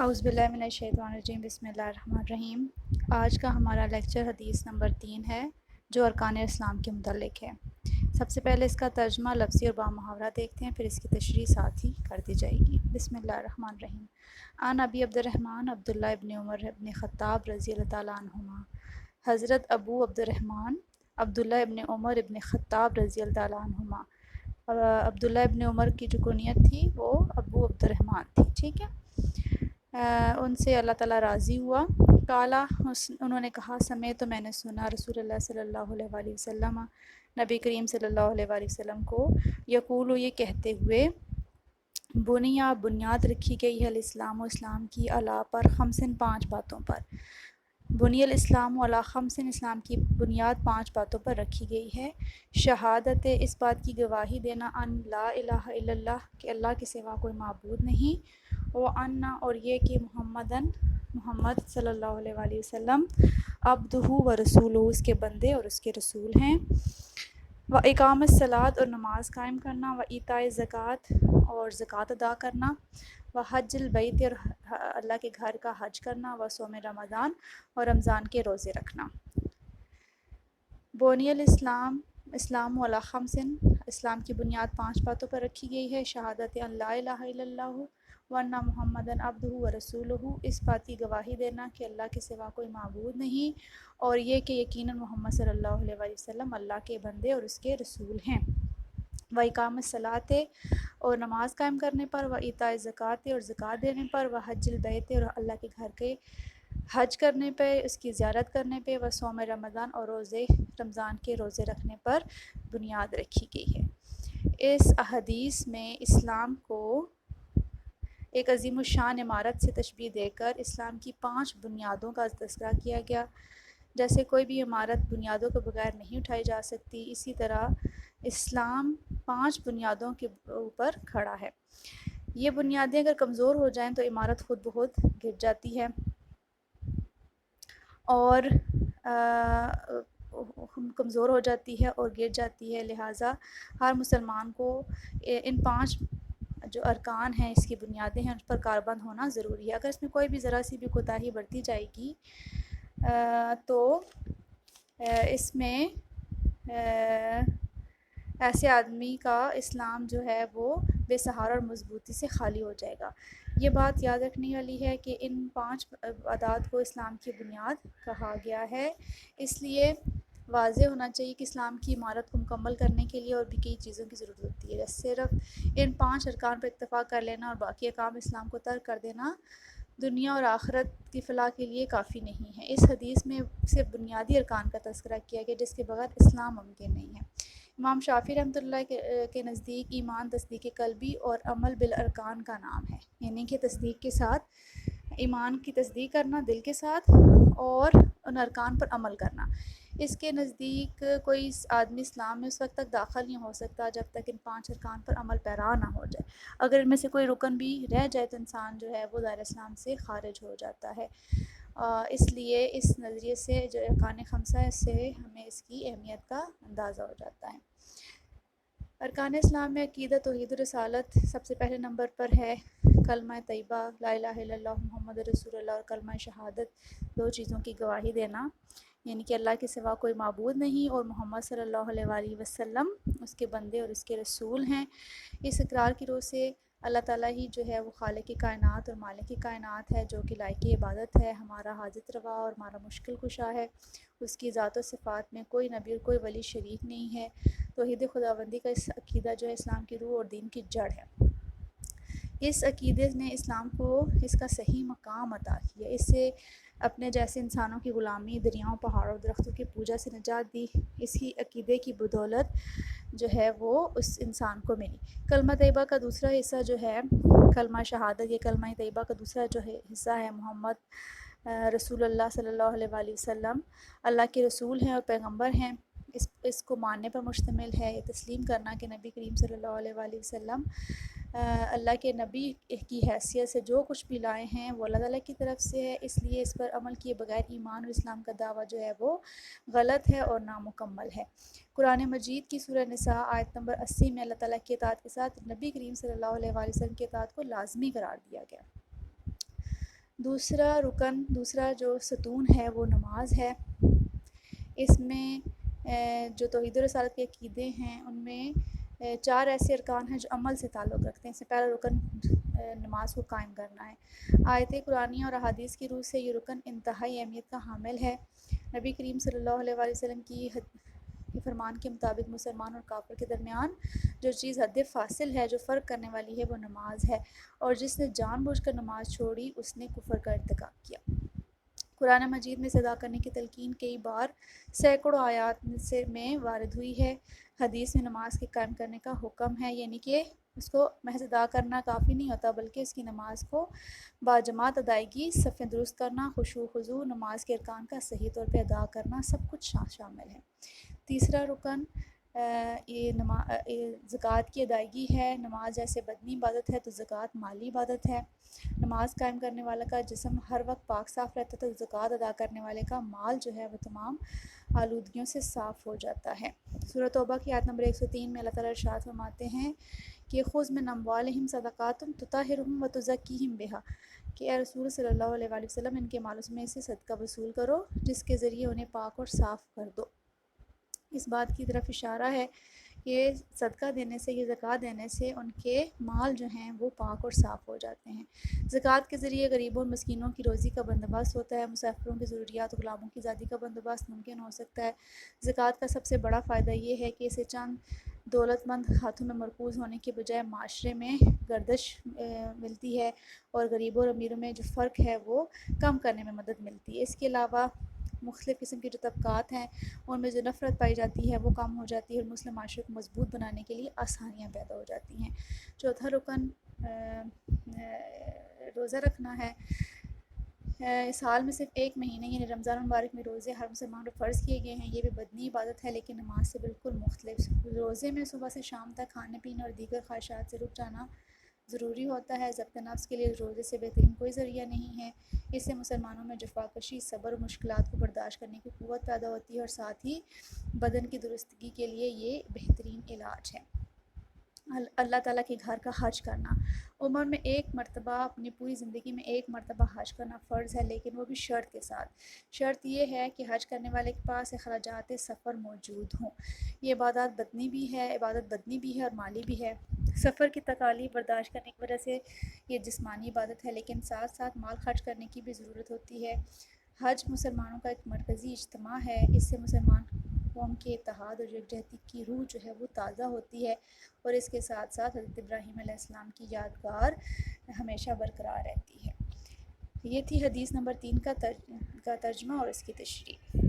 اعوذ باللہ من الشیطان الرجیم، بسم اللہ الرحمن الرحیم۔ آج کا ہمارا لیکچر حدیث نمبر 3 ہے جو ارکان اسلام کے متعلق ہے۔ سب سے پہلے اس کا ترجمہ لفظی اور بامحاورہ دیکھتے ہیں، پھر اس کی تشریح ساتھ ہی کر دی جائے گی۔ بسم اللہ الرحمن الرحیم۔ عن ابی عبد الرحمن عبداللہ ابن عمر ابن خطاب رضی اللہ تعالیٰ عنہما، حضرت ابو عبد الرحمن عبداللہ ابن عمر ابن خطاب رضی اللہ تعالیٰ عنہما، عبداللہ ابن عمر کی جو کنیت تھی وہ ابو عبد الرحمن تھی، ٹھیک ہے۔ ان سے اللہ تعالیٰ راضی ہوا۔ کالا، انہوں نے کہا، سمیت، تو میں نے سنا، رسول اللہ صلی اللہ علیہ وآلہ وسلم، نبی کریم صلی اللہ علیہ وآلہ وسلم کو، یقول، یہ کہتے ہوئے، بنیا، بنیاد رکھی گئی ہے، الاسلام، و اسلام کی، علا پر، خمسن، 5 باتوں پر۔ بنی الاسلام علی خمسن، اسلام کی بنیاد 5 باتوں پر رکھی گئی ہے۔ شہادت، اس بات کی گواہی دینا، ان لا الہ الا اللہ، کہ اللہ کے سوا کوئی معبود نہیں، وَأَنَّ، اور یہ کہ محمد صلی اللہ علیہ وآلہ وسلم، عبدہ و رسولہ، اس کے بندے اور اس کے رسول ہیں۔ وَإِقَامَ الصَّلَاۃ، اور نماز قائم کرنا، وَإِيتَاءِ الزَّکَاۃ، اور زکوٰۃ ادا کرنا، وَحَجِّ الْبَیْتِ، اور اللہ کے گھر کا حج کرنا، وَصَوْمِ رمضان، اور رمضان کے روزے رکھنا۔ بنی الاسلام، اسلام علی خمسن، اسلام کی بنیاد 5 باتوں پر رکھی گئی ہے۔ شہادت ان لا الہ الا اللہ وَأَنَّ مُحَمَّدًا عَبْدُهُ وَرَسُولُهُ، اس بات کی گواہی دینا کہ اللہ کے سوا کوئی معبود نہیں، اور یہ کہ یقیناً محمد صلی اللہ علیہ وآلہ وسلم اللہ کے بندے اور اس کے رسول ہیں۔ وَإِقَامَ الصَّلَاۃ، اور نماز قائم کرنے پر، وَإِيتَاءِ الزَّکَاۃ، اور زکوٰۃ دینے پر، وَحَجِّ الْبَیْتِ، اور اللہ کے گھر کے حج کرنے پہ، اس کی زیارت کرنے پہ، وصوم رمضان، اور رمضان کے روزے رکھنے پر بنیاد رکھی گئی ہے۔ اس احادیث میں اسلام کو ایک عظیم الشان عمارت سے تشبیہ دے کر اسلام کی 5 بنیادوں کا تذکرہ کیا گیا۔ جیسے کوئی بھی عمارت بنیادوں کے بغیر نہیں اٹھائی جا سکتی، اسی طرح اسلام 5 بنیادوں کے اوپر کھڑا ہے۔ یہ بنیادیں اگر کمزور ہو جائیں تو عمارت خود بخود گر جاتی ہے اور کمزور ہو جاتی ہے اور گر جاتی ہے۔ لہٰذا ہر مسلمان کو ان 5 جو ارکان ہیں، اس کی بنیادیں ہیں، اس پر کاربند ہونا ضروری ہے۔ اگر اس میں کوئی بھی ذرا سی بھی کوتاہی برتی جائے گی تو اس میں ایسے آدمی کا اسلام جو ہے وہ بے سہارا اور مضبوطی سے خالی ہو جائے گا۔ یہ بات یاد رکھنے والی ہے کہ ان 5 عادات کو اسلام کی بنیاد کہا گیا ہے، اس لیے واضح ہونا چاہیے کہ اسلام کی عمارت کو مکمل کرنے کے لیے اور بھی کئی چیزوں کی ضرورت ہوتی ہے۔ صرف ان 5 ارکان پر اتفاق کر لینا اور باقی احکام اسلام کو ترک کر دینا دنیا اور آخرت کی فلاح کے لیے کافی نہیں ہے۔ اس حدیث میں صرف بنیادی ارکان کا تذکرہ کیا گیا جس کے بغیر اسلام ممکن نہیں ہے۔ امام شافعی رحمۃ اللہ کے نزدیک ایمان تصدیق قلبی اور عمل بالارکان کا نام ہے، یعنی کہ تصدیق کے ساتھ ایمان کی تصدیق کرنا دل کے ساتھ اور ان ارکان پر عمل کرنا۔ اس کے نزدیک کوئی آدمی اسلام میں اس وقت تک داخل نہیں ہو سکتا جب تک ان 5 ارکان پر عمل پیرا نہ ہو جائے۔ اگر ان میں سے کوئی رکن بھی رہ جائے تو انسان جو ہے وہ دائرہ اسلام سے خارج ہو جاتا ہے۔ اس لیے اس نظریے سے جو ارکان 5 ہے، اس سے ہمیں اس کی اہمیت کا اندازہ ہو جاتا ہے۔ ارکان اسلام میں عقیدت، توحید و رسالت سب سے پہلے نمبر پر ہے۔ کلمہ طیبہ لا الہ الا اللہ محمد رسول اللہ اور کلمہ شہادت، 2 چیزوں کی گواہی دینا، یعنی کہ اللہ کے سوا کوئی معبود نہیں اور محمد صلی اللہ علیہ وآلہ وسلم اس کے بندے اور اس کے رسول ہیں۔ اس اقرار کی روح سے اللہ تعالیٰ ہی جو ہے وہ خالق کائنات اور مالک کائنات ہے، جو کہ لائق عبادت ہے، ہمارا حاجت روا اور ہمارا مشکل کشا ہے۔ اس کی ذات و صفات میں کوئی نبی اور کوئی ولی شریک نہیں ہے۔ توحید خداوندی کا اس عقیدہ جو ہے اسلام کی روح اور دین کی جڑ ہے۔ اس عقیدے نے اسلام کو اس کا صحیح مقام عطا کیا، اس سے اپنے جیسے انسانوں کی غلامی، دریاؤں، پہاڑوں، درختوں کی پوجا سے نجات دی۔ اسی عقیدے کی بدولت جو ہے وہ اس انسان کو ملی۔ کلمہ طیبہ کا دوسرا حصہ جو ہے کلمہ شہادت، یہ کلمہ طیبہ کا دوسرا جو ہے حصہ ہے محمد رسول اللہ صلی اللہ علیہ وآلہ وسلم اللہ کے رسول ہیں اور پیغمبر ہیں، اس کو ماننے پر مشتمل ہے۔ یہ تسلیم کرنا کہ نبی کریم صلی اللہ علیہ وآلہ وسلم اللہ کے نبی کی حیثیت سے جو کچھ بھی لائے ہیں وہ اللہ تعالیٰ کی طرف سے ہے، اس لیے اس پر عمل کیے بغیر ایمان اور اسلام کا دعویٰ جو ہے وہ غلط ہے اور نامکمل ہے۔ قرآن مجید کی سورہ نساء آیت نمبر 80 میں اللہ تعالیٰ کی اطاعت کے ساتھ نبی کریم صلی اللہ علیہ وآلہ وسلم کی اطاعت کو لازمی قرار دیا گیا۔ دوسرا رکن، دوسرا جو ستون ہے وہ نماز ہے۔ اس میں جو توحید و رسالت کے عقیدے ہیں ان میں 4 ایسے ارکان ہیں جو عمل سے تعلق رکھتے ہیں۔ اس سے پہلا رکن نماز کو قائم کرنا ہے۔ آیت قرآنی اور احادیث کی روح سے یہ رکن انتہائی اہمیت کا حامل ہے۔ نبی کریم صلی اللہ علیہ وآلہ وسلم کی فرمان کے مطابق مسلمان اور کافر کے درمیان جو چیز حد فاصل ہے، جو فرق کرنے والی ہے، وہ نماز ہے، اور جس نے جان بوجھ کر نماز چھوڑی اس نے کفر کا ارتکاب کیا۔ قرآن مجید میں ادا کرنے کی تلقین کئی بار سینکڑوں آیات میں وارد ہوئی ہے۔ حدیث میں نماز کے قائم کرنے کا حکم ہے، یعنی کہ اس کو محض ادا کرنا کافی نہیں ہوتا، بلکہ اس کی نماز کو باجماعت ادائیگی، صفیں درست کرنا، خشوع و خضوع، نماز کے ارکان کا صحیح طور پہ ادا کرنا، سب کچھ شامل ہے۔ تیسرا رکن زکوٰۃ کی ادائیگی ہے۔ نماز جیسے بدنی عبادت ہے تو زکوٰۃ مالی عبادت ہے۔ نماز قائم کرنے والا کا جسم ہر وقت پاک صاف رہتا ہے تو زکوٰۃ ادا کرنے والے کا مال جو ہے وہ تمام آلودگیوں سے صاف ہو جاتا ہے۔ سورۃ توبہ کی آیت نمبر 103 میں اللہ تعالیٰ ارشاد فرماتے ہیں کہ خذ من اموالہم صدقات تطہرہم وتزکیہم بہا، کہ اے رسول صلی اللہ علیہ وآلہ وسلم ان کے مالوں میں سے صدقہ وصول کرو جس کے ذریعے انہیں پاک اور صاف کر دو۔ اس بات کی طرف اشارہ ہے کہ صدقہ دینے سے، یہ زکوٰۃ دینے سے ان کے مال جو ہیں وہ پاک اور صاف ہو جاتے ہیں۔ زکوٰۃ کے ذریعے غریبوں اور مسکینوں کی روزی کا بندوبست ہوتا ہے، مسافروں کی ضروریات، غلاموں کی آزادی کا بندوبست ممکن ہو سکتا ہے۔ زکوٰۃ کا سب سے بڑا فائدہ یہ ہے کہ اسے چند دولت مند ہاتھوں میں مرکوز ہونے کے بجائے معاشرے میں گردش ملتی ہے، اور غریبوں اور امیروں میں جو فرق ہے وہ کم کرنے میں مدد ملتی ہے۔ اس کے علاوہ مختلف قسم کے جو طبقات ہیں ان میں جو نفرت پائی جاتی ہے وہ کم ہو جاتی ہے، اور مسلم معاشرے کو مضبوط بنانے کے لیے آسانیاں پیدا ہو جاتی ہیں۔ چوتھا رکن روزہ رکھنا ہے۔ سال میں صرف ایک مہینے یعنی رمضان المبارک میں روزے ہر مسلمان پر فرض کیے گئے ہیں۔ یہ بھی بدنی عبادت ہے لیکن نماز سے بالکل مختلف۔ روزے میں صبح سے شام تک کھانے پینے اور دیگر خواہشات سے رک جانا ضروری ہوتا ہے۔ ضبط نفس کے لیے روزے سے بہترین کوئی ذریعہ نہیں ہے۔ اس سے مسلمانوں میں جفاکشی، صبر اور مشکلات کو برداشت کرنے کی قوت پیدا ہوتی ہے، اور ساتھ ہی بدن کی درستگی کے لیے یہ بہترین علاج ہے۔ اللہ تعالیٰ کے گھر کا حج کرنا۔ عمر میں ایک مرتبہ، اپنی پوری زندگی میں ایک مرتبہ حج کرنا فرض ہے، لیکن وہ بھی شرط کے ساتھ۔ شرط یہ ہے کہ حج کرنے والے کے پاس اخراجات سفر موجود ہوں۔ یہ عبادت بدنی بھی ہے اور مالی بھی ہے۔ سفر کی تکالیف برداشت کرنے کی وجہ سے یہ جسمانی عبادت ہے، لیکن ساتھ ساتھ مال خرچ کرنے کی بھی ضرورت ہوتی ہے۔ حج مسلمانوں کا ایک مرکزی اجتماع ہے، اس سے مسلمان قوم کے اتحاد اور یکجہتی کی روح جو ہے وہ تازہ ہوتی ہے، اور اس کے ساتھ ساتھ حضرت ابراہیم علیہ السلام کی یادگار ہمیشہ برقرار رہتی ہے۔ یہ تھی حدیث نمبر 3 کا ترجمہ اور اس کی تشریح۔